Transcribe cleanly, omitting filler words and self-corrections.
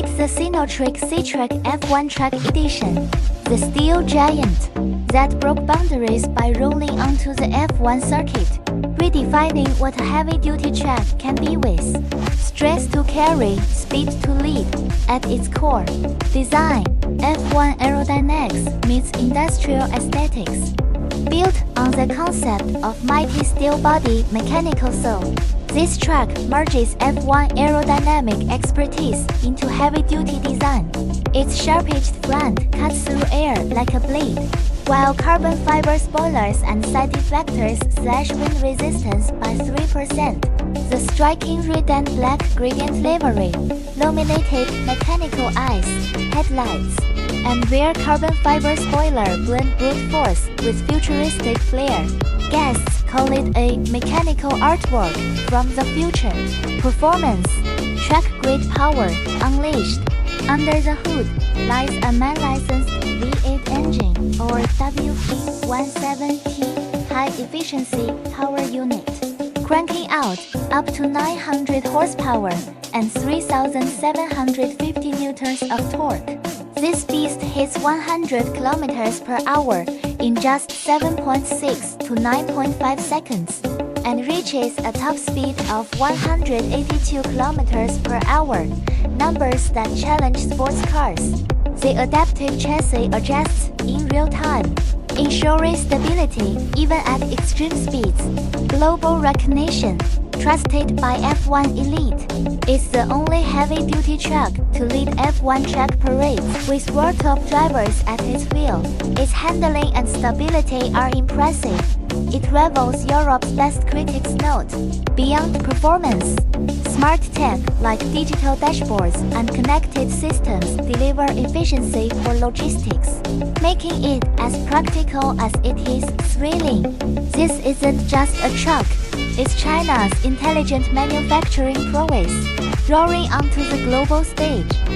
Meet the Sinotruk SITRAK F1 Truck Edition, the steel giant that broke boundaries by rolling onto the F1 circuit, redefining what a heavy-duty truck can be with. Strength to carry, speed to lead, at its core. Design, F1 aerodynamics meets industrial aesthetics. Built on the concept of mighty steel body mechanical soul, this truck merges F1 aerodynamic expertise into heavy-duty design. Its sharp-edged front cuts through air like a blade, while carbon fiber spoilers and side deflectors slash wind resistance by 3%. The striking red and black gradient livery, laminated mechanical eyes, headlights, and rear carbon fiber spoiler blend brute force with futuristic flair. Guests call it a mechanical artwork from the future. Performance, truck-grade power unleashed. Under the hood lies a man-licensed V8 engine or WP17T high-efficiency power unit, cranking out up to 900 horsepower and 3,750 newtons of torque. This beast hits 100 km per hour in just 7.6 to 9.5 seconds and reaches a top speed of 182 km per hour, numbers that challenge sports cars. The adaptive chassis adjusts in real time, ensuring stability even at extreme speeds. Global recognition, trusted by F1 Elite, it's the only heavy-duty truck to lead F1 track parades with world-top drivers at its wheel. Its handling and stability are impressive. It rivals Europe's best critics note. Beyond performance, smart tech like digital dashboards and connected systems deliver efficiency for logistics, making it as practical as it is thrilling. This isn't just a truck, it's China's intelligent manufacturing prowess, roaring onto the global stage.